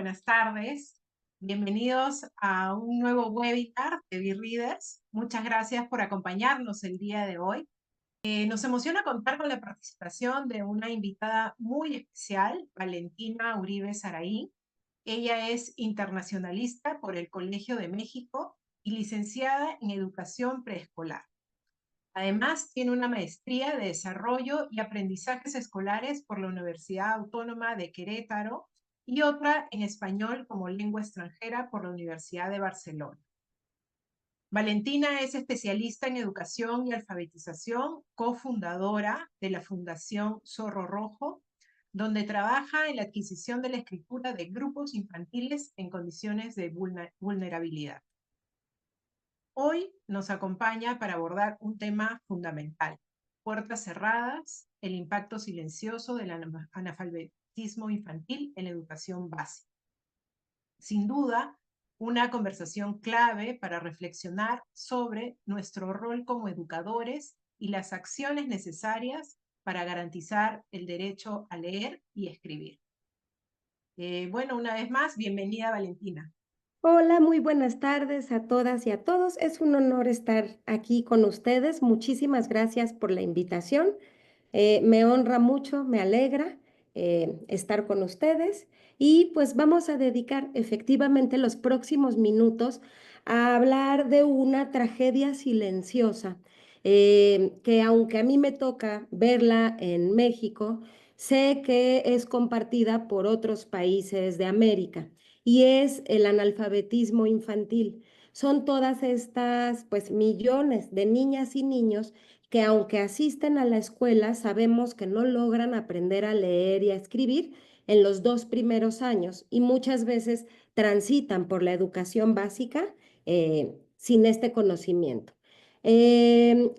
buenas tardes. Bienvenidos a un nuevo webinar de BeReaders. Muchas gracias por acompañarnos el día de hoy. Nos emociona contar con la participación de una invitada muy especial, Valentina Uribe Saraí. Ella es internacionalista por el Colegio de México y licenciada en Educación Preescolar. Además, tiene una maestría de Desarrollo y Aprendizajes Escolares por la Universidad Autónoma de Querétaro y otra en Español como lengua extranjera por la Universidad de Barcelona. Valentina es especialista en educación y alfabetización, cofundadora de la Fundación Zorro Rojo, donde trabaja en la adquisición de la escritura de grupos infantiles en condiciones de vulnerabilidad. Hoy nos acompaña para abordar un tema fundamental: puertas cerradas, el impacto silencioso del analfabetismo infantil en la educación básica. Sin duda, una conversación clave para reflexionar sobre nuestro rol como educadores y las acciones necesarias para garantizar el derecho a leer y escribir. Bueno, una vez más, bienvenida, Valentina. Hola, muy buenas tardes a todas y a todos. Es un honor estar aquí con ustedes. Muchísimas gracias por la invitación. Me honra mucho, me alegra estar con ustedes y pues vamos a dedicar efectivamente los próximos minutos a hablar de una tragedia silenciosa que aunque a mí me toca verla en México, sé que es compartida por otros países de América y es el analfabetismo infantil. Son todas estas, pues, millones de niñas y niños que aunque asisten a la escuela, sabemos que no logran aprender a leer y a escribir en los 2 primeros años y muchas veces transitan por la educación básica sin este conocimiento. Eh,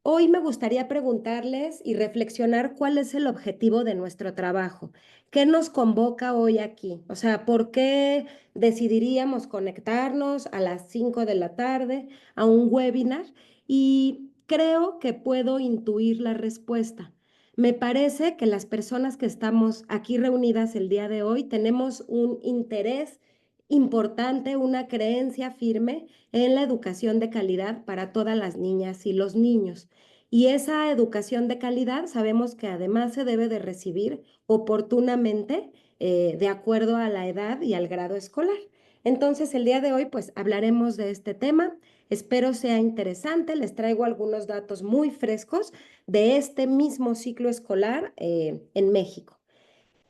Hoy me gustaría preguntarles y reflexionar cuál es el objetivo de nuestro trabajo. ¿Qué nos convoca hoy aquí? O sea, ¿por qué decidiríamos conectarnos a las 5 de la tarde a un webinar? Y creo que puedo intuir la respuesta. Me parece que las personas que estamos aquí reunidas el día de hoy tenemos un interés importante, una creencia firme en la educación de calidad para todas las niñas y los niños. Y esa educación de calidad sabemos que además se debe de recibir oportunamente de acuerdo a la edad y al grado escolar. Entonces, el día de hoy, pues hablaremos de este tema. Espero sea interesante. Les traigo algunos datos muy frescos de este mismo ciclo escolar en México.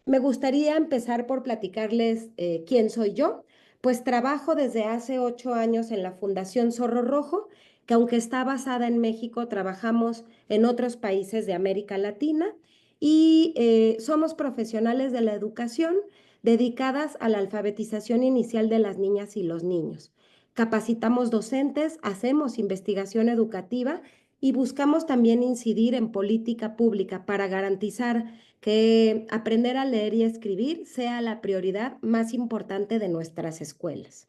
Me gustaría empezar por platicarles quién soy yo. Pues trabajo desde hace 8 años en la Fundación Zorro Rojo, que aunque está basada en México, trabajamos en otros países de América Latina y somos profesionales de la educación dedicadas a la alfabetización inicial de las niñas y los niños. Capacitamos docentes, hacemos investigación educativa y buscamos también incidir en política pública para garantizar que aprender a leer y escribir sea la prioridad más importante de nuestras escuelas.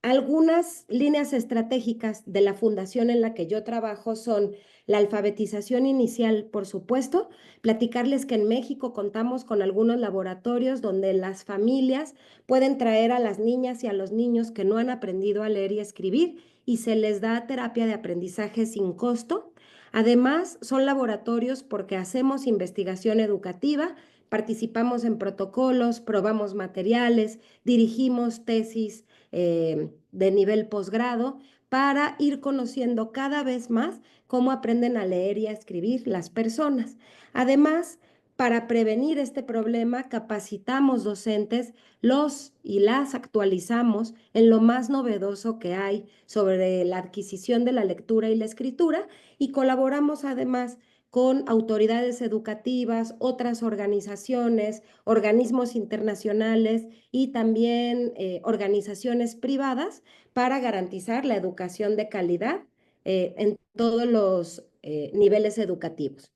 Algunas líneas estratégicas de la fundación en la que yo trabajo son la alfabetización inicial, por supuesto, platicarles que en México contamos con algunos laboratorios donde las familias pueden traer a las niñas y a los niños que no han aprendido a leer y escribir y se les da terapia de aprendizaje sin costo. Además, son laboratorios porque hacemos investigación educativa, participamos en protocolos, probamos materiales, dirigimos tesis de nivel posgrado para ir conociendo cada vez más cómo aprenden a leer y a escribir las personas. Además, para prevenir este problema, capacitamos docentes, los y las actualizamos en lo más novedoso que hay sobre la adquisición de la lectura y la escritura y colaboramos además con autoridades educativas, otras organizaciones, organismos internacionales y también organizaciones privadas para garantizar la educación de calidad en todos los niveles educativos.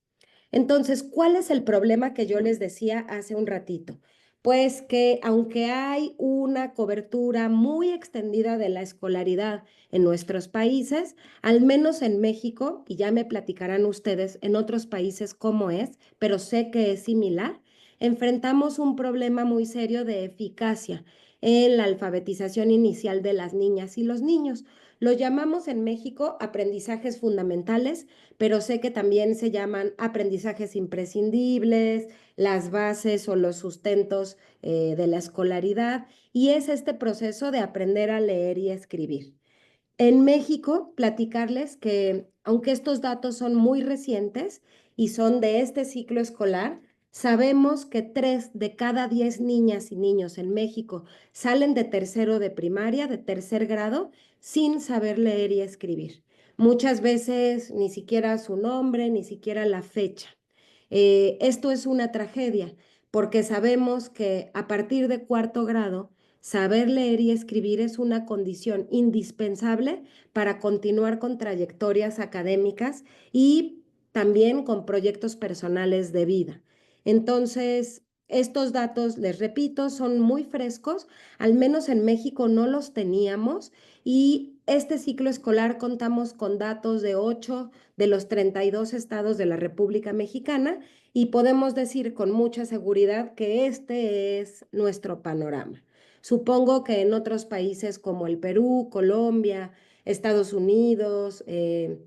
Entonces, ¿cuál es el problema que yo les decía hace un ratito? Pues que aunque hay una cobertura muy extendida de la escolaridad en nuestros países, al menos en México, y ya me platicarán ustedes en otros países cómo es, pero sé que es similar, enfrentamos un problema muy serio de eficacia en la alfabetización inicial de las niñas y los niños. Lo llamamos en México aprendizajes fundamentales, pero sé que también se llaman aprendizajes imprescindibles, las bases o los sustentos de la escolaridad, y es este proceso de aprender a leer y escribir. En México, platicarles que aunque estos datos son muy recientes y son de este ciclo escolar, sabemos que 3 de cada 10 niñas y niños en México salen de tercero de primaria, de tercer grado, sin saber leer y escribir. Muchas veces ni siquiera su nombre, ni siquiera la fecha. Esto es una tragedia porque sabemos que a partir de cuarto grado, saber leer y escribir es una condición indispensable para continuar con trayectorias académicas y también con proyectos personales de vida. Entonces, estos datos, les repito, son muy frescos, al menos en México no los teníamos, y este ciclo escolar contamos con datos de 8 de los 32 estados de la República Mexicana, y podemos decir con mucha seguridad que este es nuestro panorama. Supongo que en otros países como el Perú, Colombia, Estados Unidos,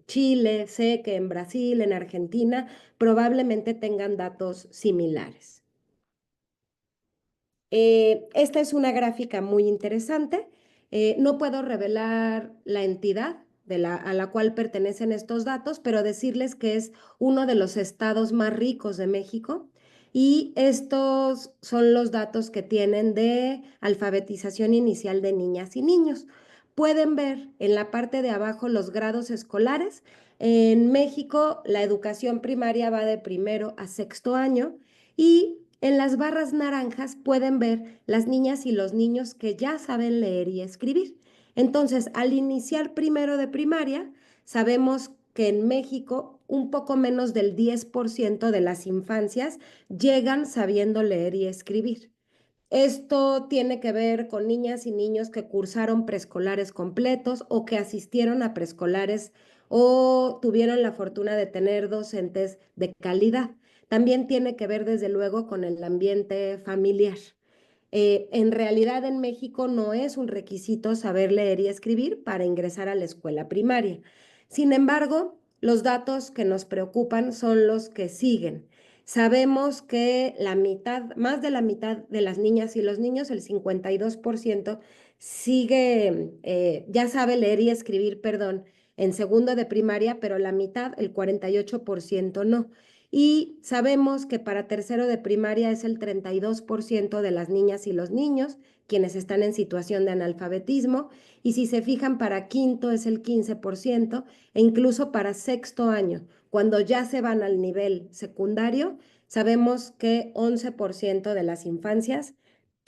Chile, sé que en Brasil, en Argentina, probablemente tengan datos similares. Esta es una gráfica muy interesante. No puedo revelar la entidad a la cual pertenecen estos datos, pero decirles que es uno de los estados más ricos de México, y estos son los datos que tienen de alfabetización inicial de niñas y niños. Pueden ver en la parte de abajo los grados escolares. En México, la educación primaria va de primero a sexto año, y en las barras naranjas pueden ver las niñas y los niños que ya saben leer y escribir. Entonces, al iniciar primero de primaria, sabemos que en México un poco menos del 10% de las infancias llegan sabiendo leer y escribir. Esto tiene que ver con niñas y niños que cursaron preescolares completos o que asistieron a preescolares o tuvieron la fortuna de tener docentes de calidad. También tiene que ver, desde luego, con el ambiente familiar. En realidad, en México no es un requisito saber leer y escribir para ingresar a la escuela primaria. Sin embargo, los datos que nos preocupan son los que siguen. Sabemos que la mitad, más de la mitad de las niñas y los niños, el 52%, sigue, ya sabe leer y escribir, perdón, en segundo de primaria, pero la mitad, el 48%, no. Y sabemos que para tercero de primaria es el 32% de las niñas y los niños quienes están en situación de analfabetismo, y si se fijan, para quinto es el 15%, e incluso para sexto año, cuando ya se van al nivel secundario, sabemos que 11% de las infancias,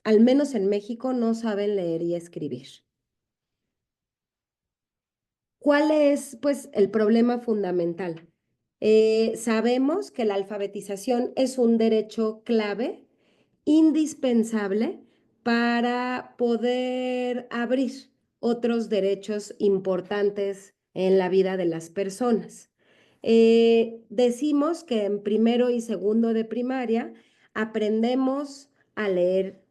al menos en México, no saben leer y escribir. ¿Cuál es, pues, el problema fundamental? Sabemos que la alfabetización es un derecho clave, indispensable para poder abrir otros derechos importantes en la vida de las personas. Decimos que en primero y segundo de primaria aprendemos a leer,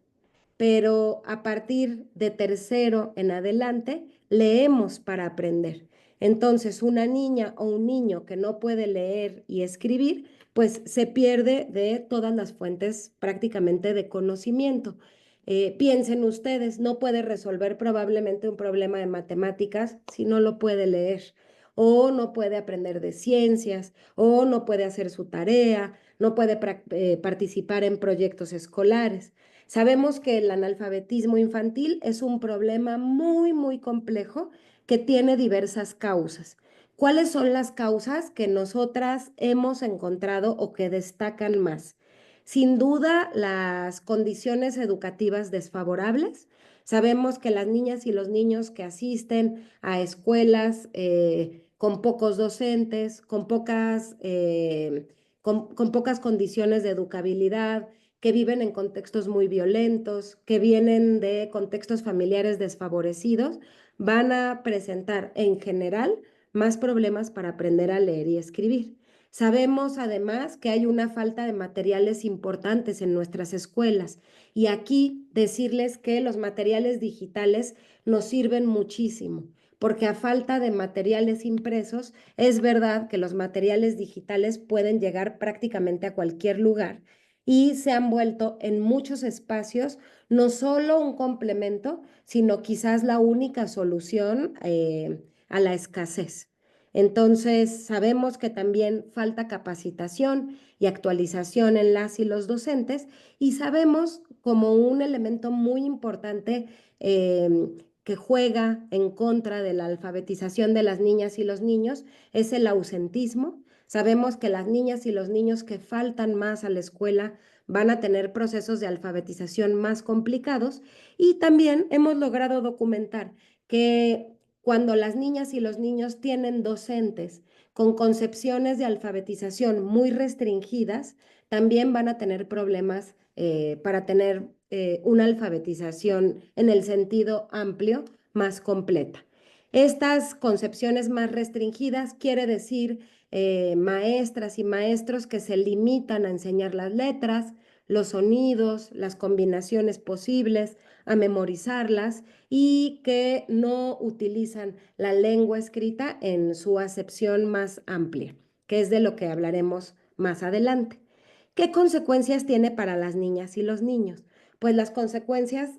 pero a partir de tercero en adelante leemos para aprender. Entonces, una niña o un niño que no puede leer y escribir, pues se pierde de todas las fuentes prácticamente de conocimiento. Piensen ustedes, no puede resolver probablemente un problema de matemáticas si no lo puede leer, o no puede aprender de ciencias, o no puede hacer su tarea, no puede participar en proyectos escolares. Sabemos que el analfabetismo infantil es un problema muy, muy complejo que tiene diversas causas. ¿Cuáles son las causas que nosotras hemos encontrado o que destacan más? Sin duda, las condiciones educativas desfavorables. Sabemos que las niñas y los niños que asisten a escuelas con pocos docentes, con pocas condiciones de educabilidad, que viven en contextos muy violentos, que vienen de contextos familiares desfavorecidos, van a presentar en general más problemas para aprender a leer y escribir. Sabemos además que hay una falta de materiales importantes en nuestras escuelas y aquí decirles que los materiales digitales nos sirven muchísimo, porque a falta de materiales impresos, es verdad que los materiales digitales pueden llegar prácticamente a cualquier lugar y se han vuelto en muchos espacios no solo un complemento, sino quizás la única solución a la escasez. Entonces, sabemos que también falta capacitación y actualización en las y los docentes y sabemos como un elemento muy importante que juega en contra de la alfabetización de las niñas y los niños es el ausentismo. Sabemos que las niñas y los niños que faltan más a la escuela van a tener procesos de alfabetización más complicados y también hemos logrado documentar que cuando las niñas y los niños tienen docentes con concepciones de alfabetización muy restringidas, también van a tener problemas para tener una alfabetización en el sentido amplio más completa. Estas concepciones más restringidas quiere decir maestras y maestros que se limitan a enseñar las letras, los sonidos, las combinaciones posibles, a memorizarlas y que no utilizan la lengua escrita en su acepción más amplia, que es de lo que hablaremos más adelante. ¿Qué consecuencias tiene para las niñas y los niños? Pues las consecuencias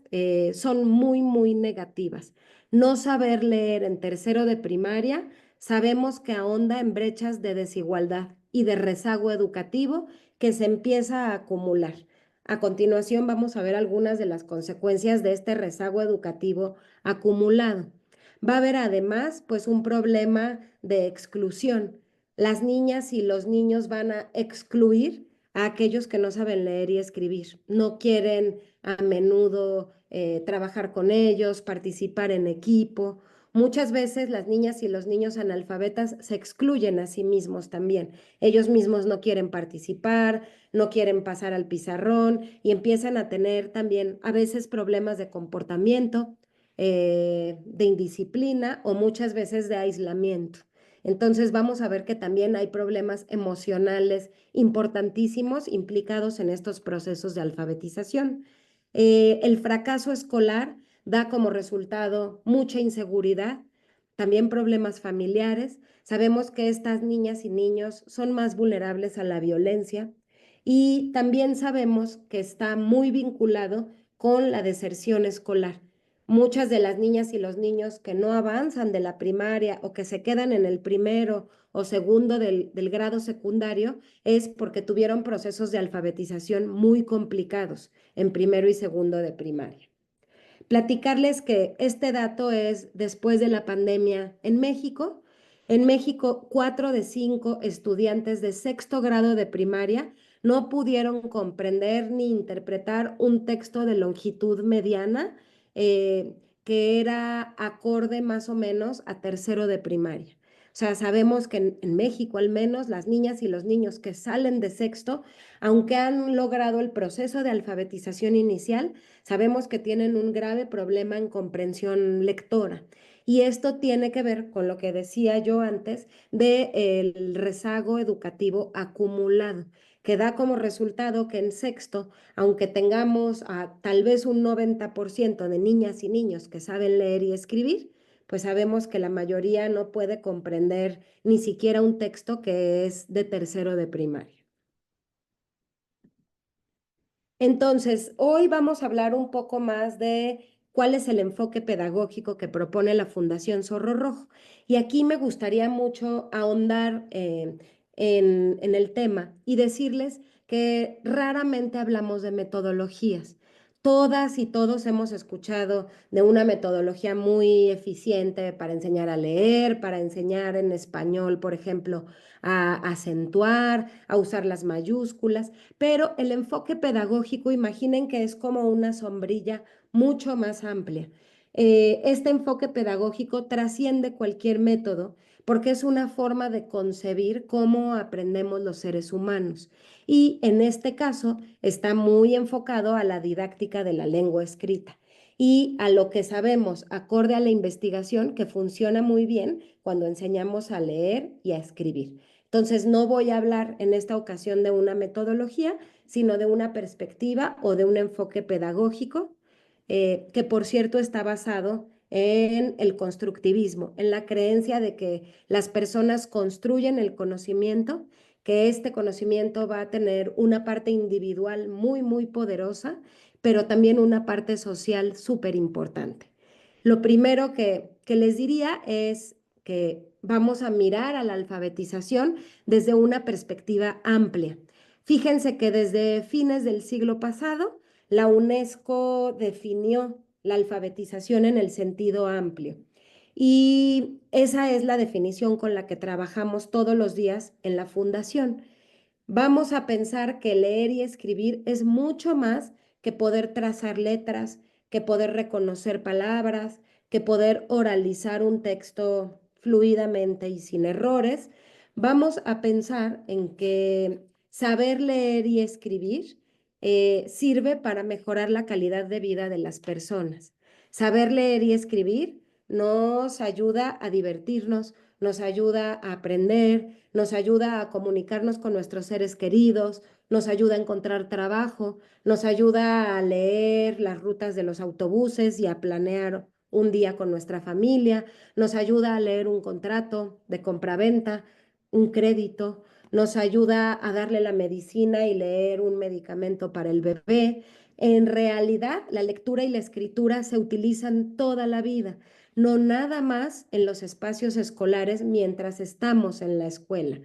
son muy, muy negativas. No saber leer en tercero de primaria, sabemos que ahonda en brechas de desigualdad y de rezago educativo que se empieza a acumular. A continuación vamos a ver algunas de las consecuencias de este rezago educativo acumulado. Va a haber además pues un problema de exclusión. Las niñas y los niños van a excluir a aquellos que no saben leer y escribir. No quieren a menudo trabajar con ellos, participar en equipo. Muchas veces las niñas y los niños analfabetas se excluyen a sí mismos también. Ellos mismos no quieren participar, no quieren pasar al pizarrón y empiezan a tener también a veces problemas de comportamiento, de indisciplina o muchas veces de aislamiento. Entonces vamos a ver que también hay problemas emocionales importantísimos implicados en estos procesos de alfabetización. El fracaso escolar da como resultado mucha inseguridad, también problemas familiares. Sabemos que estas niñas y niños son más vulnerables a la violencia y también sabemos que está muy vinculado con la deserción escolar. Muchas de las niñas y los niños que no avanzan de la primaria o que se quedan en el primero o segundo del grado secundario es porque tuvieron procesos de alfabetización muy complicados en primero y segundo de primaria. Platicarles que este dato es después de la pandemia en México. En México, 4 de 5 estudiantes de sexto grado de primaria no pudieron comprender ni interpretar un texto de longitud mediana que era acorde más o menos a tercero de primaria. O sea, sabemos que en México al menos las niñas y los niños que salen de sexto, aunque han logrado el proceso de alfabetización inicial, sabemos que tienen un grave problema en comprensión lectora. Y esto tiene que ver con lo que decía yo antes del rezago educativo acumulado, que da como resultado que en sexto, aunque tengamos a tal vez un 90% de niñas y niños que saben leer y escribir, pues sabemos que la mayoría no puede comprender ni siquiera un texto que es de tercero de primaria. Entonces, hoy vamos a hablar un poco más de cuál es el enfoque pedagógico que propone la Fundación Zorro Rojo. Y aquí me gustaría mucho ahondar en el tema y decirles que raramente hablamos de metodologías. Todas y todos hemos escuchado de una metodología muy eficiente para enseñar a leer, para enseñar en español, por ejemplo, a acentuar, a usar las mayúsculas, pero el enfoque pedagógico, imaginen que es como una sombrilla mucho más amplia. Este enfoque pedagógico trasciende cualquier método porque es una forma de concebir cómo aprendemos los seres humanos. Y en este caso está muy enfocado a la didáctica de la lengua escrita y a lo que sabemos, acorde a la investigación, que funciona muy bien cuando enseñamos a leer y a escribir. Entonces, no voy a hablar en esta ocasión de una metodología, sino de una perspectiva o de un enfoque pedagógico, que por cierto está basado en el constructivismo, en la creencia de que las personas construyen el conocimiento, que este conocimiento va a tener una parte individual muy, muy poderosa, pero también una parte social súper importante. Lo primero que les diría es que vamos a mirar a la alfabetización desde una perspectiva amplia. Fíjense que desde fines del siglo pasado, la UNESCO definió la alfabetización en el sentido amplio. Y esa es la definición con la que trabajamos todos los días en la fundación. Vamos a pensar que leer y escribir es mucho más que poder trazar letras, que poder reconocer palabras, que poder oralizar un texto fluidamente y sin errores. Vamos a pensar en que saber leer y escribir sirve para mejorar la calidad de vida de las personas. Saber leer y escribir nos ayuda a divertirnos, nos ayuda a aprender, nos ayuda a comunicarnos con nuestros seres queridos, nos ayuda a encontrar trabajo, nos ayuda a leer las rutas de los autobuses y a planear un día con nuestra familia, nos ayuda a leer un contrato de compraventa, un crédito, nos ayuda a darle la medicina y leer un medicamento para el bebé. En realidad, la lectura y la escritura se utilizan toda la vida, no nada más en los espacios escolares mientras estamos en la escuela.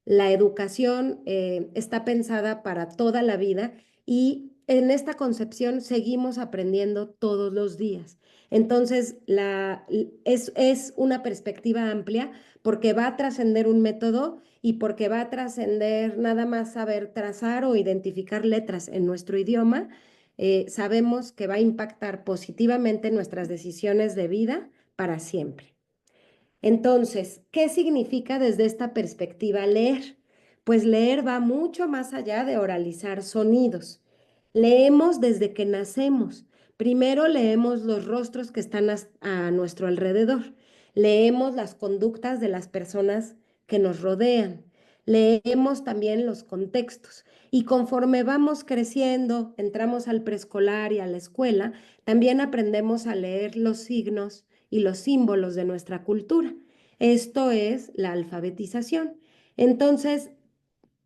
La educación está pensada para toda la vida y en esta concepción seguimos aprendiendo todos los días. Entonces, es una perspectiva amplia porque va a trascender un método y porque va a trascender nada más saber trazar o identificar letras en nuestro idioma. Sabemos que va a impactar positivamente nuestras decisiones de vida para siempre. Entonces, ¿qué significa desde esta perspectiva leer? Pues leer va mucho más allá de oralizar sonidos. Leemos desde que nacemos. Primero leemos los rostros que están a nuestro alrededor. Leemos las conductas de las personas que nos rodean. Leemos también los contextos. Y conforme vamos creciendo, entramos al preescolar y a la escuela, también aprendemos a leer los signos y los símbolos de nuestra cultura. Esto es la alfabetización. Entonces,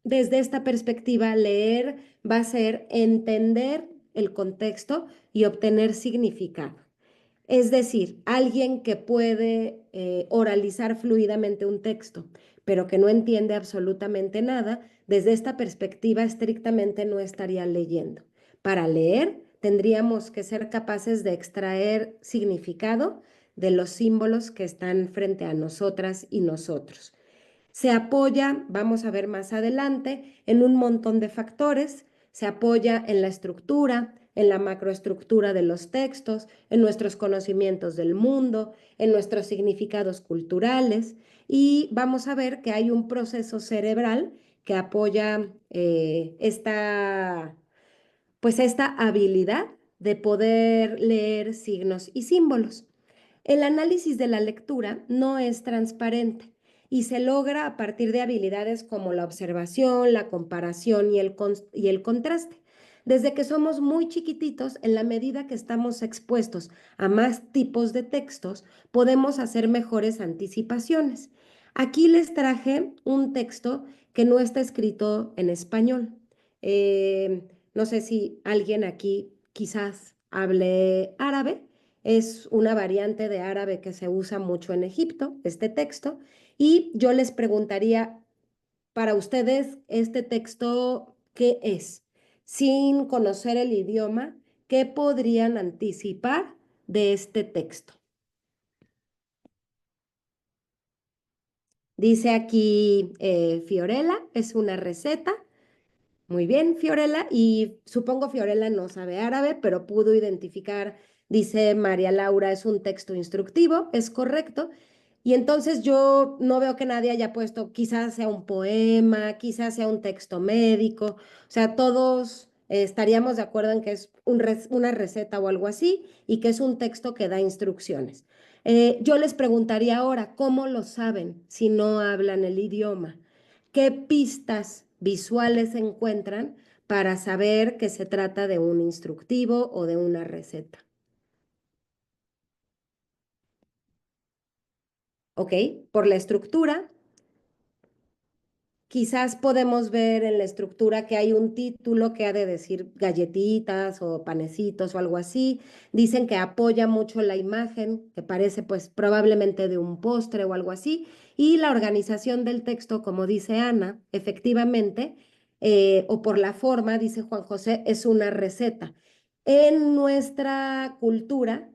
desde esta perspectiva, leer va a ser entender el contexto y obtener significado. Es decir, alguien que puede oralizar fluidamente un texto, pero que no entiende absolutamente nada, desde esta perspectiva estrictamente no estaría leyendo. Para leer, tendríamos que ser capaces de extraer significado de los símbolos que están frente a nosotras y nosotros. Se apoya, vamos a ver más adelante, en un montón de factores. Se apoya en la estructura, en la macroestructura de los textos, en nuestros conocimientos del mundo, en nuestros significados culturales y vamos a ver que hay un proceso cerebral que apoya esta habilidad de poder leer signos y símbolos. El análisis de la lectura no es transparente y se logra a partir de habilidades como la observación, la comparación y el contraste. Desde que somos muy chiquititos, en la medida que estamos expuestos a más tipos de textos, podemos hacer mejores anticipaciones. Aquí les traje un texto que no está escrito en español. No sé si alguien aquí quizás hable árabe. Es una variante de árabe que se usa mucho en Egipto, este texto, y yo les preguntaría, para ustedes, este texto, ¿qué es? Sin conocer el idioma, ¿qué podrían anticipar de este texto? Dice aquí Fiorella, es una receta. Muy bien, Fiorella, y supongo Fiorella no sabe árabe, pero pudo identificar, dice María Laura, es un texto instructivo, es correcto. Y entonces yo no veo que nadie haya puesto, quizás sea un poema, quizás sea un texto médico, o sea, todos estaríamos de acuerdo en que es una receta o algo así y que es un texto que da instrucciones. Yo les preguntaría ahora, ¿cómo lo saben si no hablan el idioma? ¿Qué pistas visuales encuentran para saber que se trata de un instructivo o de una receta? ¿Ok? Por la estructura. Quizás podemos ver en la estructura que hay un título que ha de decir galletitas o panecitos o algo así. Dicen que apoya mucho la imagen, que parece pues probablemente de un postre o algo así. Y la organización del texto, como dice Ana, efectivamente, o por la forma, dice Juan José, es una receta. En nuestra cultura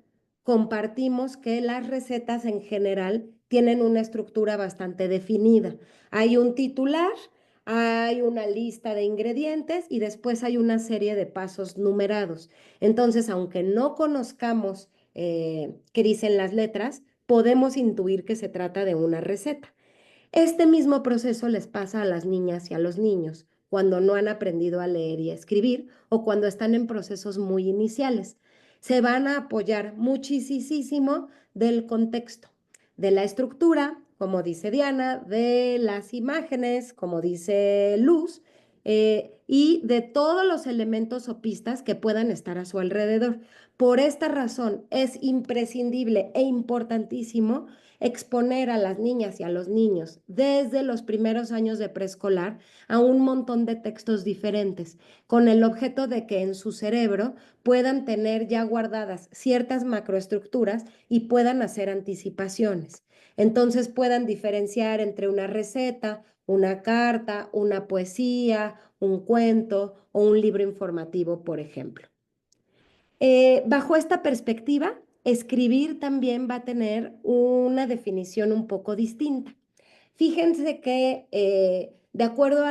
compartimos que las recetas en general tienen una estructura bastante definida. Hay un titular, hay una lista de ingredientes y después hay una serie de pasos numerados. Entonces, aunque no conozcamos qué dicen las letras, podemos intuir que se trata de una receta. Este mismo proceso les pasa a las niñas y a los niños cuando no han aprendido a leer y a escribir o cuando están en procesos muy iniciales. Se van a apoyar muchísimo del contexto, de la estructura, como dice Diana, de las imágenes, como dice Luz, y de todos los elementos o pistas que puedan estar a su alrededor. Por esta razón es imprescindible e importantísimo exponer a las niñas y a los niños desde los primeros años de preescolar a un montón de textos diferentes, con el objeto de que en su cerebro puedan tener ya guardadas ciertas macroestructuras y puedan hacer anticipaciones. Entonces puedan diferenciar entre una receta, una carta, una poesía, un cuento o un libro informativo, por ejemplo. Bajo esta perspectiva, escribir también va a tener una definición un poco distinta. Fíjense que de acuerdo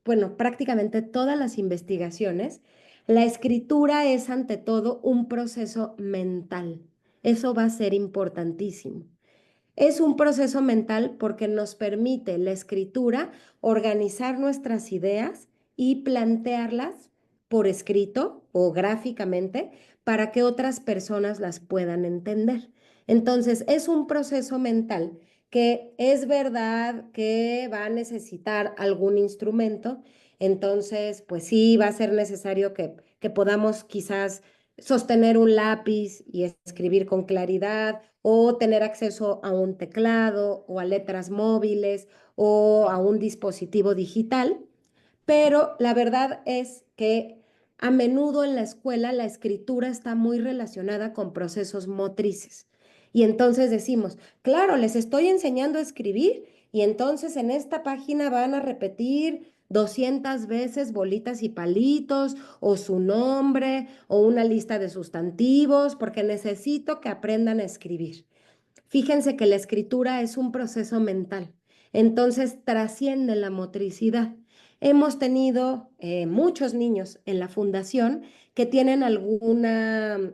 bueno, prácticamente todas las investigaciones, la escritura es ante todo un proceso mental. Eso va a ser importantísimo. Es un proceso mental porque nos permite la escritura organizar nuestras ideas y plantearlas por escrito o gráficamente para que otras personas las puedan entender. Entonces, es un proceso mental que es verdad que va a necesitar algún instrumento. Entonces, pues sí, va a ser necesario que podamos quizás sostener un lápiz y escribir con claridad o tener acceso a un teclado o a letras móviles o a un dispositivo digital, pero la verdad es que a menudo en la escuela la escritura está muy relacionada con procesos motrices. Y entonces decimos, claro, les estoy enseñando a escribir y entonces en esta página van a repetir 200 veces bolitas y palitos o su nombre o una lista de sustantivos porque necesito que aprendan a escribir. Fíjense que la escritura es un proceso mental, entonces trasciende la motricidad. Hemos tenido muchos niños en la fundación que tienen alguna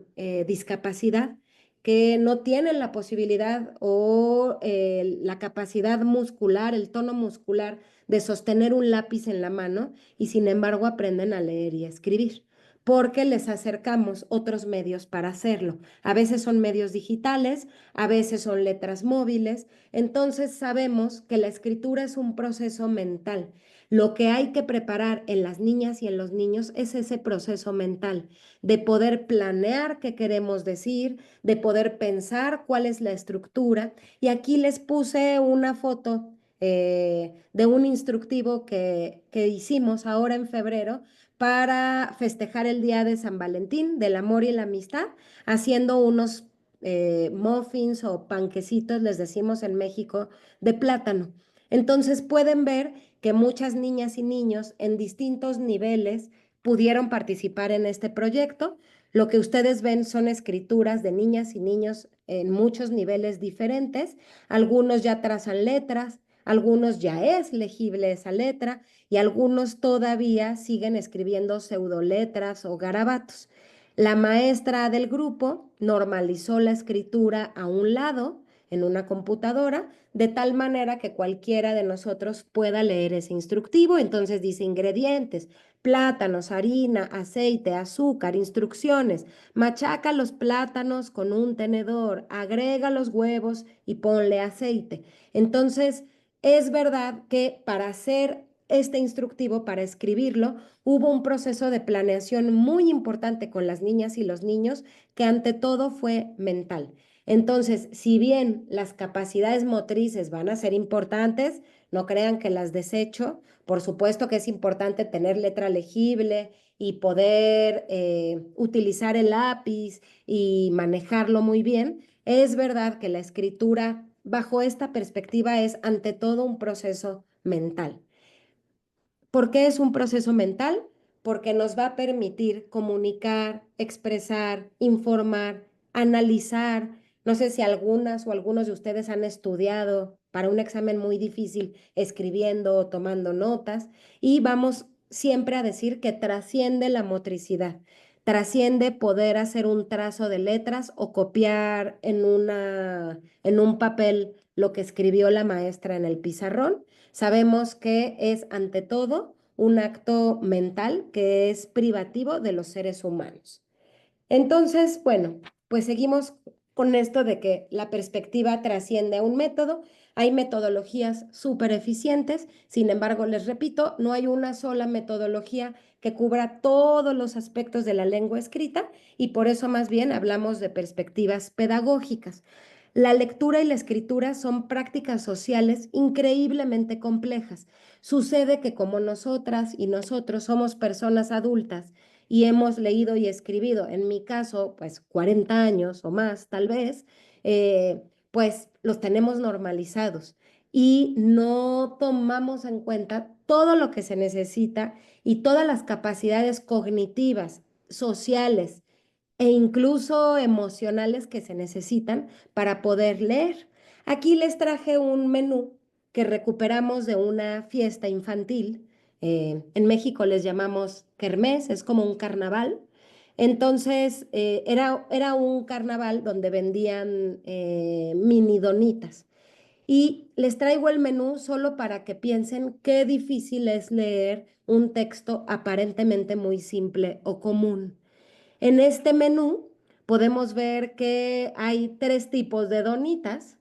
discapacidad, que no tienen la posibilidad o la capacidad muscular, el tono muscular de sostener un lápiz en la mano y sin embargo aprenden a leer y a escribir porque les acercamos otros medios para hacerlo. A veces son medios digitales, a veces son letras móviles, entonces sabemos que la escritura es un proceso mental. Lo que hay que preparar en las niñas y en los niños es ese proceso mental de poder planear qué queremos decir, de poder pensar cuál es la estructura. Y aquí les puse una foto de un instructivo que hicimos ahora en febrero para festejar el Día de San Valentín, del amor y la amistad, haciendo unos muffins o panquecitos, les decimos en México, de plátano. Entonces pueden ver que muchas niñas y niños en distintos niveles pudieron participar en este proyecto. Lo que ustedes ven son escrituras de niñas y niños en muchos niveles diferentes. Algunos ya trazan letras, algunos ya es legible esa letra y algunos todavía siguen escribiendo pseudoletras o garabatos. La maestra del grupo normalizó la escritura a un lado en una computadora, de tal manera que cualquiera de nosotros pueda leer ese instructivo. Entonces dice ingredientes, plátanos, harina, aceite, azúcar, instrucciones. Machaca los plátanos con un tenedor, agrega los huevos y ponle aceite. Entonces, Es verdad que para hacer este instructivo, para escribirlo, hubo un proceso de planeación muy importante con las niñas y los niños, que ante todo fue mental. Entonces, si bien las capacidades motrices van a ser importantes, no crean que las desecho. Por supuesto que es importante tener letra legible y poder utilizar el lápiz y manejarlo muy bien. Es verdad que la escritura bajo esta perspectiva es ante todo un proceso mental. ¿Por qué es un proceso mental? Porque nos va a permitir comunicar, expresar, informar, analizar. No sé si algunas o algunos de ustedes han estudiado para un examen muy difícil escribiendo o tomando notas, y vamos siempre a decir que trasciende la motricidad, trasciende poder hacer un trazo de letras o copiar en un papel lo que escribió la maestra en el pizarrón. Sabemos que es ante todo un acto mental que es privativo de los seres humanos. Entonces, bueno, pues seguimos con esto de que la perspectiva trasciende a un método. Hay metodologías súper eficientes, sin embargo, les repito, no hay una sola metodología que cubra todos los aspectos de la lengua escrita, y por eso más bien hablamos de perspectivas pedagógicas. La lectura y la escritura son prácticas sociales increíblemente complejas. Sucede que como nosotras y nosotros somos personas adultas y hemos leído y escribido, en mi caso, pues 40 años o más tal vez, pues los tenemos normalizados y no tomamos en cuenta todo lo que se necesita y todas las capacidades cognitivas, sociales e incluso emocionales que se necesitan para poder leer. Aquí les traje un menú que recuperamos de una fiesta infantil. En México les llamamos kermés, es como un carnaval. Entonces, era un carnaval donde vendían mini donitas. Y les traigo el menú solo para que piensen qué difícil es leer un texto aparentemente muy simple o común. En este menú podemos ver que hay tres tipos de donitas.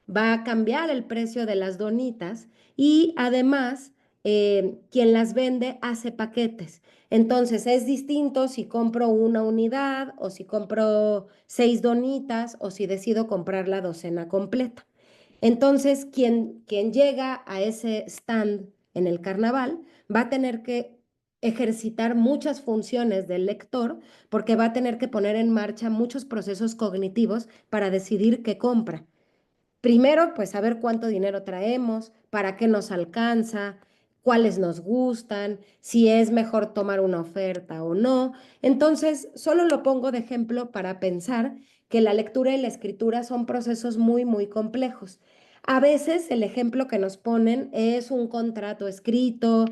Va a cambiar el precio de las donitas y además quien las vende hace paquetes. Entonces es distinto si compro una unidad o si compro 6 donitas o si decido comprar la docena completa. Entonces quien llega a ese stand en el carnaval va a tener que ejercitar muchas funciones del lector, porque va a tener que poner en marcha muchos procesos cognitivos para decidir qué compra. Primero, pues saber cuánto dinero traemos, para qué nos alcanza, cuáles nos gustan, si es mejor tomar una oferta o no. Entonces, solo lo pongo de ejemplo para pensar que la lectura y la escritura son procesos muy, muy complejos. A veces el ejemplo que nos ponen es un contrato escrito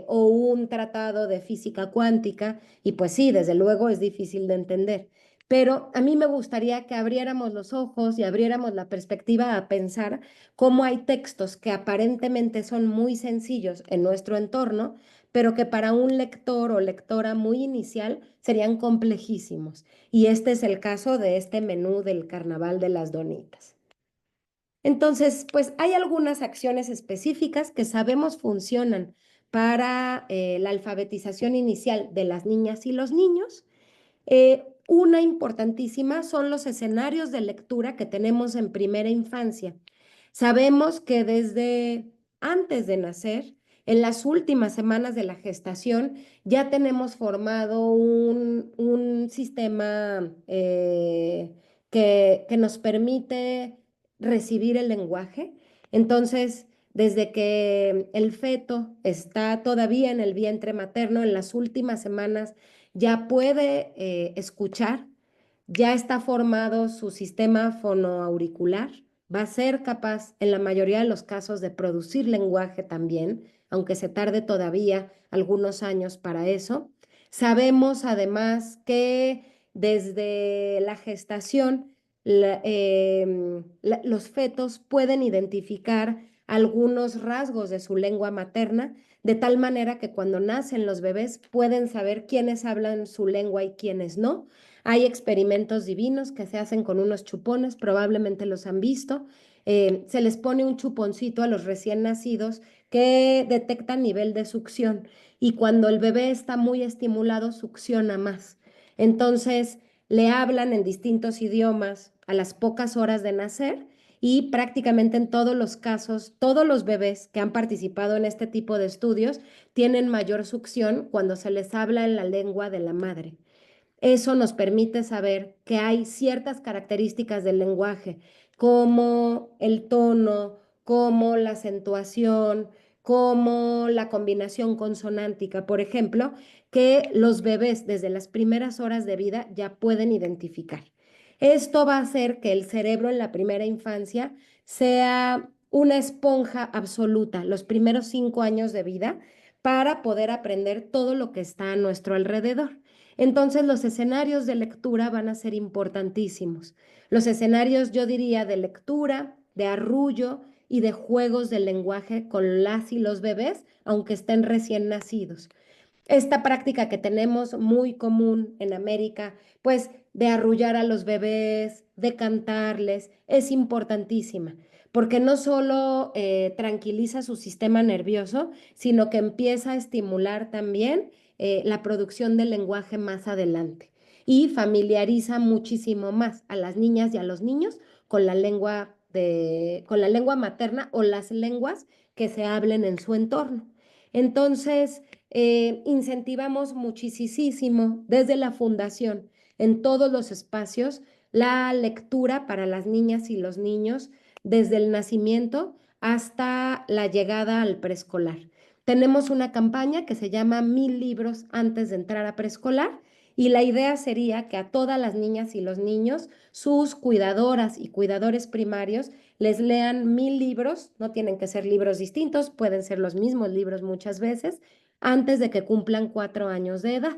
o un tratado de física cuántica, y pues sí, desde luego es difícil de entender. Pero a mí me gustaría que abriéramos los ojos y abriéramos la perspectiva a pensar cómo hay textos que aparentemente son muy sencillos en nuestro entorno, pero que para un lector o lectora muy inicial serían complejísimos. Y este es el caso de este menú del Carnaval de las Donitas. Entonces, pues hay algunas acciones específicas que sabemos funcionan para la alfabetización inicial de las niñas y los niños. Una importantísima son los escenarios de lectura que tenemos en primera infancia. Sabemos que desde antes de nacer, en las últimas semanas de la gestación, ya tenemos formado un sistema que nos permite recibir el lenguaje. Entonces, desde que el feto está todavía en el vientre materno, en las últimas semanas, ya puede escuchar, ya está formado su sistema fonoauricular, va a ser capaz en la mayoría de los casos de producir lenguaje también, aunque se tarde todavía algunos años para eso. Sabemos además que desde la gestación los fetos pueden identificar algunos rasgos de su lengua materna, de tal manera que cuando nacen los bebés pueden saber quiénes hablan su lengua y quiénes no. Hay experimentos divinos que se hacen con unos chupones, probablemente los han visto, Se les pone un chuponcito a los recién nacidos que detecta nivel de succión y cuando el bebé está muy estimulado, succiona más. Entonces, le hablan en distintos idiomas a las pocas horas de nacer y prácticamente en todos los casos, todos los bebés que han participado en este tipo de estudios tienen mayor succión cuando se les habla en la lengua de la madre. Eso nos permite saber que hay ciertas características del lenguaje, como el tono, como la acentuación, como la combinación consonántica, por ejemplo, que los bebés desde las primeras horas de vida ya pueden identificar. Esto va a hacer que el cerebro en la primera infancia sea una esponja absoluta, los primeros 5 años de vida, para poder aprender todo lo que está a nuestro alrededor. Entonces, los escenarios de lectura van a ser importantísimos. Los escenarios, yo diría, de lectura, de arrullo y de juegos del lenguaje con las y los bebés, aunque estén recién nacidos. Esta práctica que tenemos muy común en América, pues de arrullar a los bebés, de cantarles, es importantísima, porque no solo tranquiliza su sistema nervioso, sino que empieza a estimular también la producción del lenguaje más adelante y familiariza muchísimo más a las niñas y a los niños con la lengua con la lengua materna o las lenguas que se hablen en su entorno. Entonces, incentivamos muchísimo desde la fundación en todos los espacios la lectura para las niñas y los niños desde el nacimiento hasta la llegada al preescolar. Tenemos una campaña que se llama 1000 libros antes de entrar a preescolar y la idea sería que a todas las niñas y los niños, sus cuidadoras y cuidadores primarios, les lean 1000 libros, no tienen que ser libros distintos, pueden ser los mismos libros muchas veces, antes de que cumplan 4 años de edad.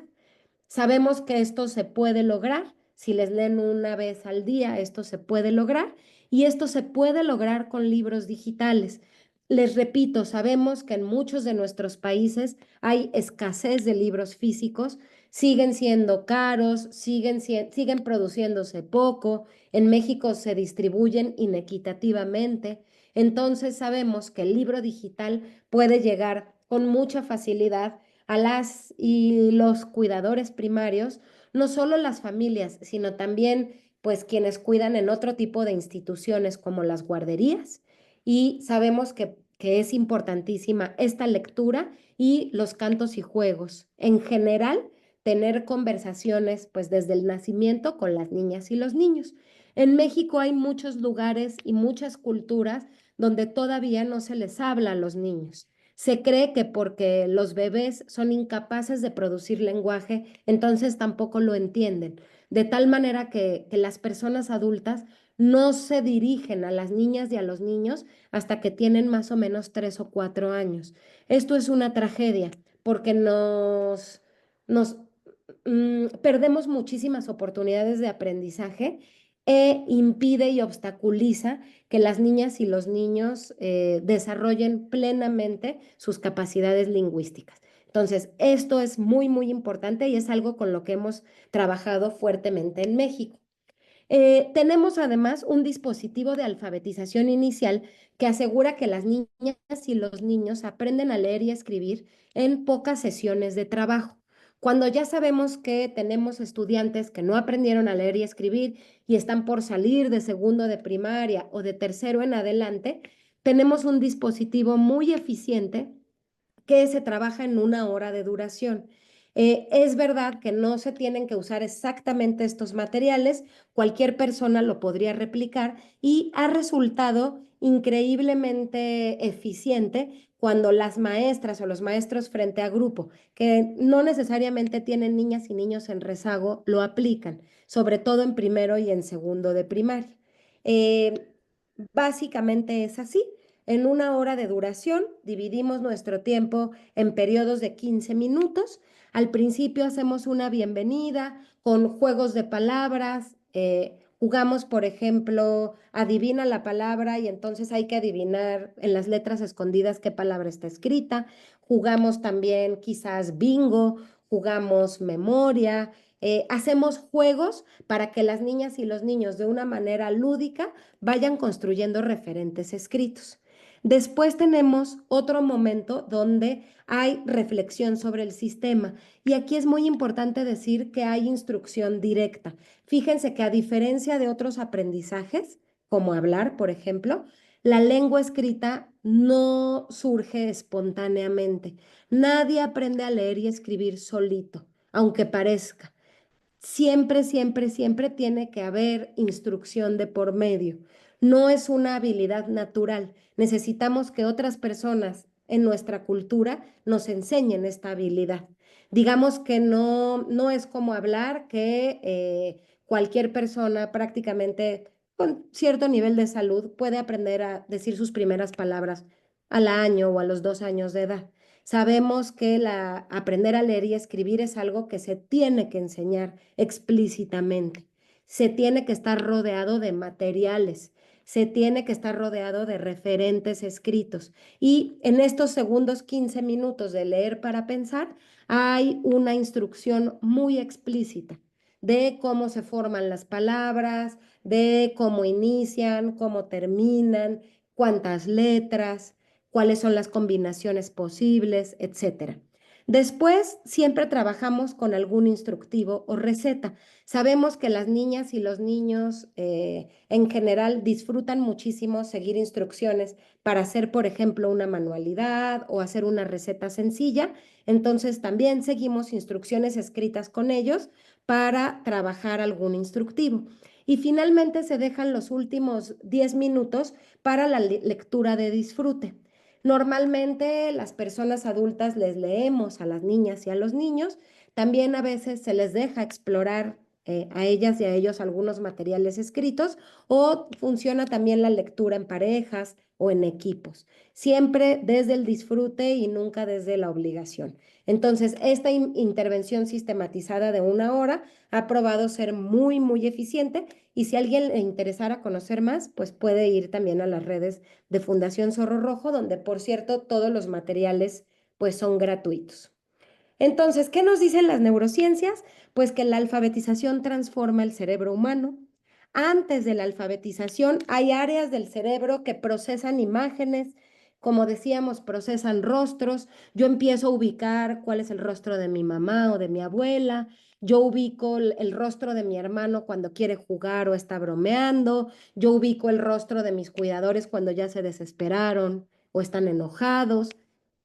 Sabemos que esto se puede lograr, si les leen una vez al día, esto se puede lograr y esto se puede lograr con libros digitales. Les repito, sabemos que en muchos de nuestros países hay escasez de libros físicos, siguen siendo caros, siguen produciéndose poco, en México se distribuyen inequitativamente, entonces sabemos que el libro digital puede llegar con mucha facilidad a las y los cuidadores primarios, no solo las familias, sino también pues quienes cuidan en otro tipo de instituciones como las guarderías. Y sabemos que es importantísima esta lectura y los cantos y juegos. En general, tener conversaciones pues desde el nacimiento con las niñas y los niños. En México hay muchos lugares y muchas culturas donde todavía no se les habla a los niños. Se cree que porque los bebés son incapaces de producir lenguaje, entonces tampoco lo entienden. De tal manera que las personas adultas no se dirigen a las niñas y a los niños hasta que tienen más o menos 3 o 4 años. Esto es una tragedia porque nos perdemos muchísimas oportunidades de aprendizaje e impide y obstaculiza que las niñas y los niños desarrollen plenamente sus capacidades lingüísticas. Entonces, esto es muy importante y es algo con lo que hemos trabajado fuertemente en México. Tenemos además un dispositivo de alfabetización inicial que asegura que las niñas y los niños aprenden a leer y escribir en pocas sesiones de trabajo. Cuando ya sabemos que tenemos estudiantes que no aprendieron a leer y escribir y están por salir de segundo de primaria o de tercero en adelante, tenemos un dispositivo muy eficiente que se trabaja en 1 hora de duración. Es verdad que no se tienen que usar exactamente estos materiales, cualquier persona lo podría replicar y ha resultado increíblemente eficiente cuando las maestras o los maestros frente a grupo, que no necesariamente tienen niñas y niños en rezago, lo aplican, sobre todo en primero y en segundo de primaria. Eh, Básicamente es así. En 1 hora de duración dividimos nuestro tiempo en periodos de 15 minutos. Al principio hacemos una bienvenida con juegos de palabras. Jugamos, por ejemplo, adivina la palabra y entonces hay que adivinar en las letras escondidas qué palabra está escrita. Jugamos también quizás bingo, jugamos memoria, hacemos juegos para que las niñas y los niños de una manera lúdica vayan construyendo referentes escritos. Después tenemos otro momento donde hay reflexión sobre el sistema y aquí es muy importante decir que hay instrucción directa. Fíjense que a diferencia de otros aprendizajes, como hablar, por ejemplo, la lengua escrita no surge espontáneamente. Nadie aprende a leer y escribir solito, aunque parezca. Siempre, siempre, siempre tiene que haber instrucción de por medio. No es una habilidad natural. Necesitamos que otras personas en nuestra cultura nos enseñen esta habilidad. Digamos que no es como hablar que cualquier persona prácticamente con cierto nivel de salud puede aprender a decir sus primeras palabras al año o a los 2 años de edad. Sabemos que aprender a leer y escribir es algo que se tiene que enseñar explícitamente. Se tiene que estar rodeado de materiales, se tiene que estar rodeado de referentes escritos. Y en estos segundos 15 minutos de leer para pensar, hay una instrucción muy explícita de cómo se forman las palabras, de cómo inician, cómo terminan, cuántas letras, cuáles son las combinaciones posibles, etcétera. Después, siempre trabajamos con algún instructivo o receta. Sabemos que las niñas y los niños en general disfrutan muchísimo seguir instrucciones para hacer, por ejemplo, una manualidad o hacer una receta sencilla. Entonces, también seguimos instrucciones escritas con ellos para trabajar algún instructivo. Y finalmente se dejan los últimos 10 minutos para la lectura de disfrute. Normalmente las personas adultas les leemos a las niñas y a los niños. También a veces se les deja explorar a ellas y a ellos algunos materiales escritos o funciona también la lectura en parejas o en equipos, siempre desde el disfrute y nunca desde la obligación. Entonces, esta intervención sistematizada de 1 hora ha probado ser muy, muy eficiente y si a alguien le interesara conocer más, pues puede ir también a las redes de Fundación Zorro Rojo, donde por cierto todos los materiales pues son gratuitos. Entonces, ¿qué nos dicen las neurociencias? Pues que la alfabetización transforma el cerebro humano. Antes de la alfabetización hay áreas del cerebro que procesan imágenes, como decíamos, procesan rostros. Yo empiezo a ubicar cuál es el rostro de mi mamá o de mi abuela. Yo ubico el rostro de mi hermano cuando quiere jugar o está bromeando. Yo ubico el rostro de mis cuidadores cuando ya se desesperaron o están enojados.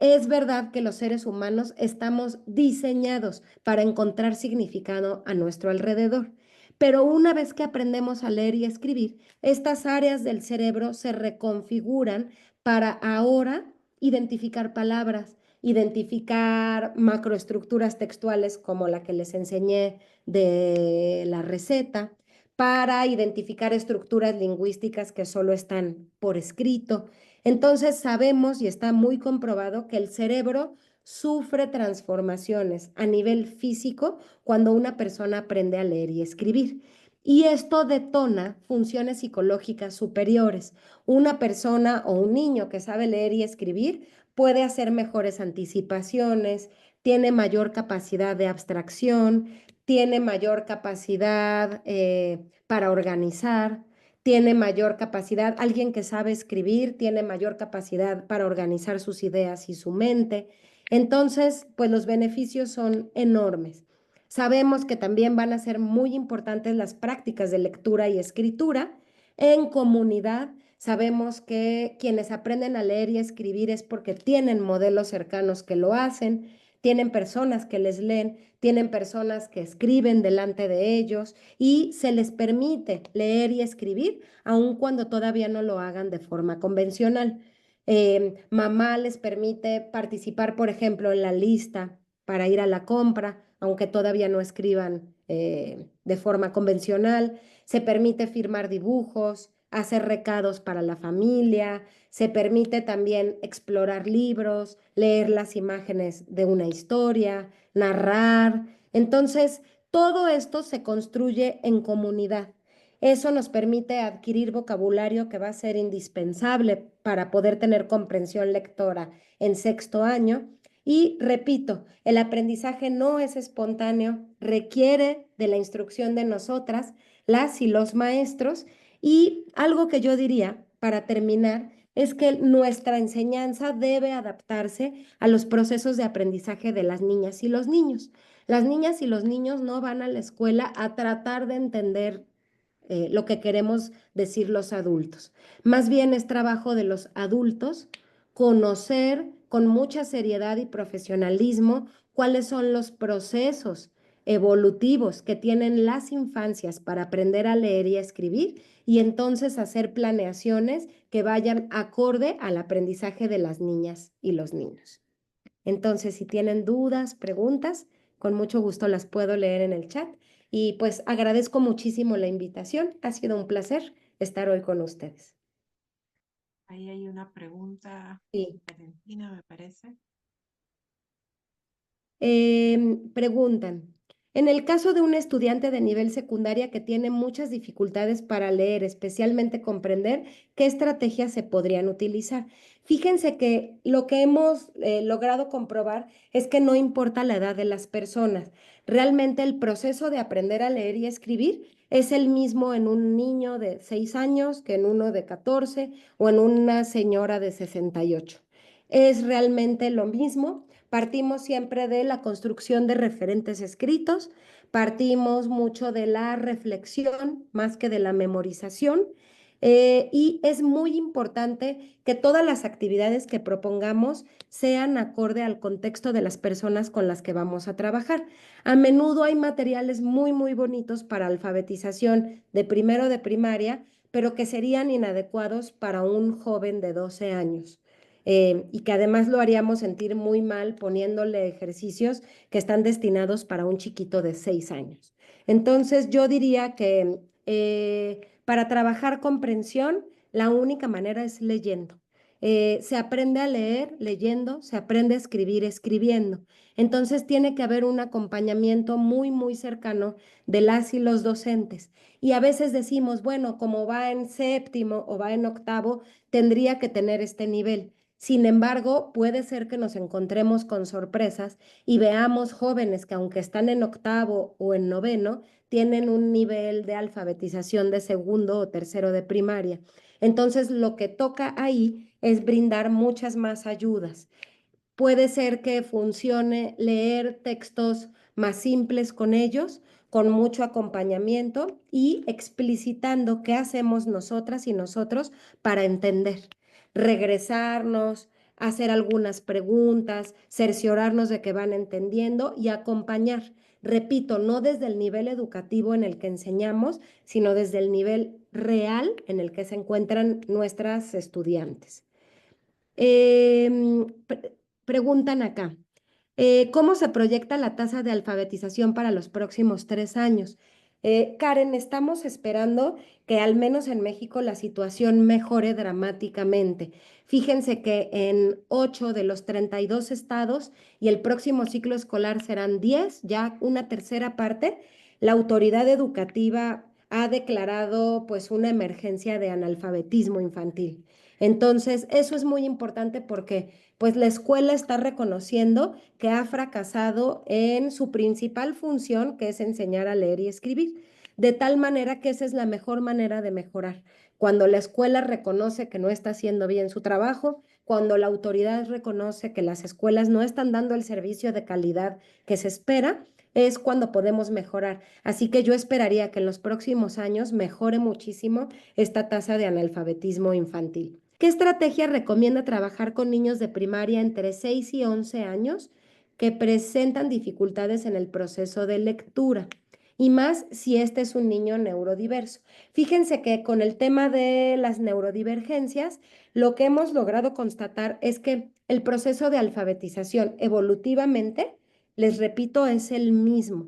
Es verdad que los seres humanos estamos diseñados para encontrar significado a nuestro alrededor, pero una vez que aprendemos a leer y escribir, estas áreas del cerebro se reconfiguran para ahora identificar palabras, identificar macroestructuras textuales como la que les enseñé de la receta, para identificar estructuras lingüísticas que solo están por escrito. Entonces sabemos y está muy comprobado que el cerebro sufre transformaciones a nivel físico cuando una persona aprende a leer y escribir. Y esto detona funciones psicológicas superiores. Una persona o un niño que sabe leer y escribir puede hacer mejores anticipaciones, tiene mayor capacidad de abstracción, tiene mayor capacidad para organizar, tiene mayor capacidad, alguien que sabe escribir tiene mayor capacidad para organizar sus ideas y su mente. Entonces, pues los beneficios son enormes. Sabemos que también van a ser muy importantes las prácticas de lectura y escritura en comunidad. Sabemos que quienes aprenden a leer y escribir es porque tienen modelos cercanos que lo hacen, tienen personas que les leen, tienen personas que escriben delante de ellos y se les permite leer y escribir, aun cuando todavía no lo hagan de forma convencional. Mamá les permite participar, por ejemplo, en la lista para ir a la compra, aunque todavía no escriban de forma convencional. Se permite firmar dibujos, hacer recados para la familia, se permite también explorar libros, leer las imágenes de una historia, narrar. Entonces, todo esto se construye en comunidad. Eso nos permite adquirir vocabulario que va a ser indispensable para poder tener comprensión lectora en 6.º año Y repito, el aprendizaje no es espontáneo, requiere de la instrucción de nosotras, las y los maestros. Y algo que yo diría para terminar es que nuestra enseñanza debe adaptarse a los procesos de aprendizaje de las niñas y los niños. Las niñas y los niños no van a la escuela a tratar de entender lo que queremos decir los adultos. Más bien es trabajo de los adultos conocer con mucha seriedad y profesionalismo cuáles son los procesos evolutivos que tienen las infancias para aprender a leer y a escribir y entonces hacer planeaciones que vayan acorde al aprendizaje de las niñas y los niños. Entonces, si tienen dudas, preguntas, con mucho gusto las puedo leer en el chat. Y pues agradezco muchísimo la invitación. Ha sido un placer estar hoy con ustedes. Ahí hay una pregunta, Sí. Valentina, me parece. Preguntan, en el caso de un estudiante de nivel secundaria que tiene muchas dificultades para leer, especialmente comprender, ¿qué estrategias se podrían utilizar? Fíjense que lo que hemos logrado comprobar es que no importa la edad de las personas. Realmente el proceso de aprender a leer y escribir es el mismo en un niño de 6 años que en uno de 14 o en una señora de 68. Es realmente lo mismo. Partimos siempre de la construcción de referentes escritos, partimos mucho de la reflexión más que de la memorización. Y es muy importante que todas las actividades que propongamos sean acorde al contexto de las personas con las que vamos a trabajar. A menudo hay materiales muy, muy bonitos para alfabetización de primero de primaria, pero que serían inadecuados para un joven de 12 años. Y que además lo haríamos sentir muy mal poniéndole ejercicios que están destinados para un chiquito de 6 años. Entonces, yo diría que para trabajar comprensión, la única manera es leyendo. Se aprende a leer leyendo, se aprende a escribir escribiendo. Entonces, tiene que haber un acompañamiento muy, muy cercano de las y los docentes. Y a veces decimos, bueno, como va en séptimo o va en octavo, tendría que tener este nivel. Sin embargo, puede ser que nos encontremos con sorpresas y veamos jóvenes que aunque están en octavo o en noveno, tienen un nivel de alfabetización de segundo o tercero de primaria. Entonces, lo que toca ahí es brindar muchas más ayudas. Puede ser que funcione leer textos más simples con ellos, con mucho acompañamiento y explicitando qué hacemos nosotras y nosotros para entender, regresarnos, hacer algunas preguntas, cerciorarnos de que van entendiendo y acompañar. Repito, no desde el nivel educativo en el que enseñamos, sino desde el nivel real en el que se encuentran nuestras estudiantes. Preguntan acá, ¿cómo se proyecta la tasa de alfabetización para los próximos 3 años? Karen, estamos esperando que al menos en México la situación mejore dramáticamente. Fíjense que en 8 de los 32 estados y el próximo ciclo escolar serán 10, ya una tercera parte, la autoridad educativa ha declarado pues una emergencia de analfabetismo infantil. Entonces, eso es muy importante porque pues la escuela está reconociendo que ha fracasado en su principal función, que es enseñar a leer y escribir, de tal manera que esa es la mejor manera de mejorar. Cuando la escuela reconoce que no está haciendo bien su trabajo, cuando la autoridad reconoce que las escuelas no están dando el servicio de calidad que se espera, es cuando podemos mejorar. Así que yo esperaría que en los próximos años mejore muchísimo esta tasa de analfabetismo infantil. ¿Qué estrategia recomienda trabajar con niños de primaria entre 6 y 11 años que presentan dificultades en el proceso de lectura? Y más si este es un niño neurodiverso. Fíjense que con el tema de las neurodivergencias, lo que hemos logrado constatar es que el proceso de alfabetización evolutivamente, les repito, es el mismo.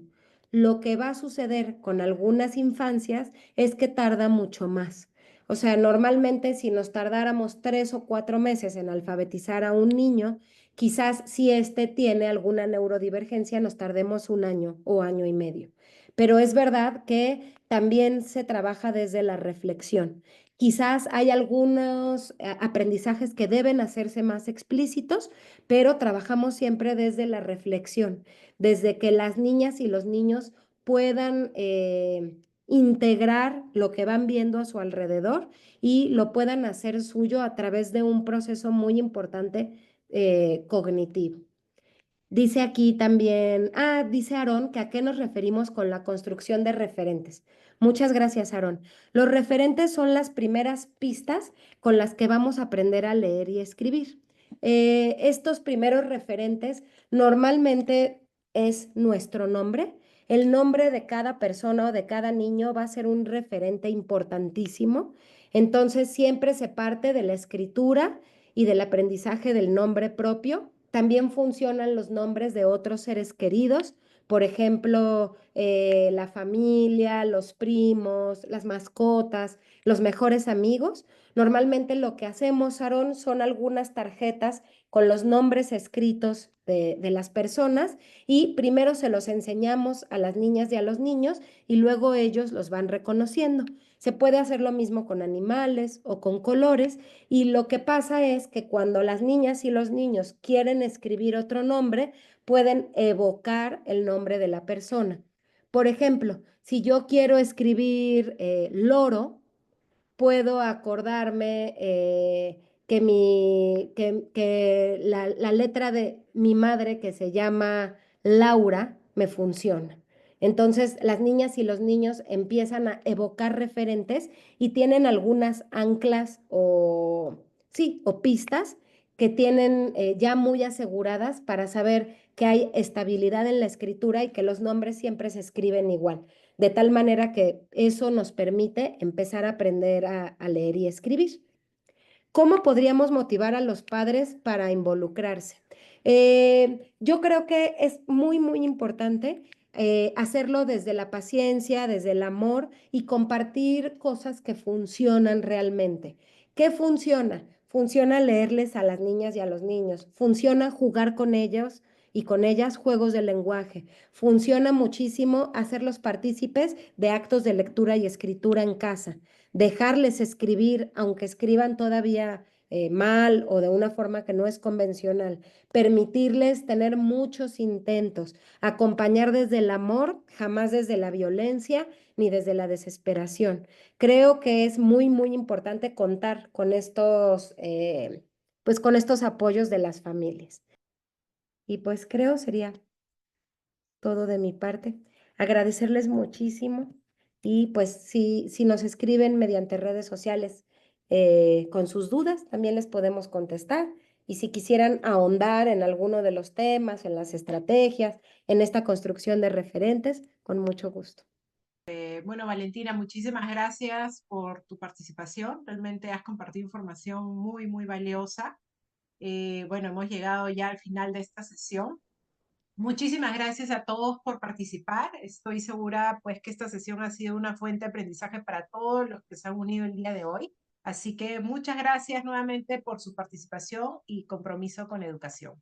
Lo que va a suceder con algunas infancias es que tarda mucho más. O sea, normalmente si nos tardáramos 3 o 4 meses en alfabetizar a un niño, quizás si éste tiene alguna neurodivergencia nos tardemos un año o año y medio. Pero es verdad que también se trabaja desde la reflexión. Quizás hay algunos aprendizajes que deben hacerse más explícitos, pero trabajamos siempre desde la reflexión, desde que las niñas y los niños puedan integrar lo que van viendo a su alrededor y lo puedan hacer suyo a través de un proceso muy importante cognitivo. Dice aquí también, dice Aarón, que a qué nos referimos con la construcción de referentes. Muchas gracias, Aarón. Los referentes son las primeras pistas con las que vamos a aprender a leer y escribir. Estos primeros referentes normalmente es nuestro nombre. El nombre de cada persona o de cada niño va a ser un referente importantísimo. Entonces, siempre se parte de la escritura y del aprendizaje del nombre propio. También funcionan los nombres de otros seres queridos, por ejemplo, la familia, los primos, las mascotas, los mejores amigos. Normalmente lo que hacemos, Aarón, son algunas tarjetas con los nombres escritos de las personas y primero se los enseñamos a las niñas y a los niños y luego ellos los van reconociendo. Se puede hacer lo mismo con animales o con colores y lo que pasa es que cuando las niñas y los niños quieren escribir otro nombre, pueden evocar el nombre de la persona. Por ejemplo, si yo quiero escribir loro, puedo acordarme que la letra de mi madre, que se llama Laura, me funciona. Entonces, las niñas y los niños empiezan a evocar referentes y tienen algunas anclas o, sí, o pistas que tienen ya muy aseguradas para saber que hay estabilidad en la escritura y que los nombres siempre se escriben igual, de tal manera que eso nos permite empezar a aprender a leer y escribir. ¿Cómo podríamos motivar a los padres para involucrarse? Yo creo que es muy, muy importante hacerlo desde la paciencia, desde el amor y compartir cosas que funcionan realmente. ¿Qué funciona? Funciona leerles a las niñas y a los niños. Funciona jugar con ellos y con ellas juegos de lenguaje. Funciona muchísimo hacerlos partícipes de actos de lectura y escritura en casa, dejarles escribir, aunque escriban todavía mal o de una forma que no es convencional, permitirles tener muchos intentos, acompañar desde el amor, jamás desde la violencia ni desde la desesperación. Creo que es muy, muy importante contar con pues con estos apoyos de las familias. Y pues creo sería todo de mi parte. Agradecerles muchísimo y pues si nos escriben mediante redes sociales con sus dudas, también les podemos contestar. Y si quisieran ahondar en alguno de los temas, en las estrategias, en esta construcción de referentes, con mucho gusto. Bueno, Valentina, muchísimas gracias por tu participación. Realmente has compartido información muy, muy valiosa. Bueno, hemos llegado ya al final de esta sesión. Muchísimas gracias a todos por participar. Estoy segura pues que esta sesión ha sido una fuente de aprendizaje para todos los que se han unido el día de hoy. Así que muchas gracias nuevamente por su participación y compromiso con la educación.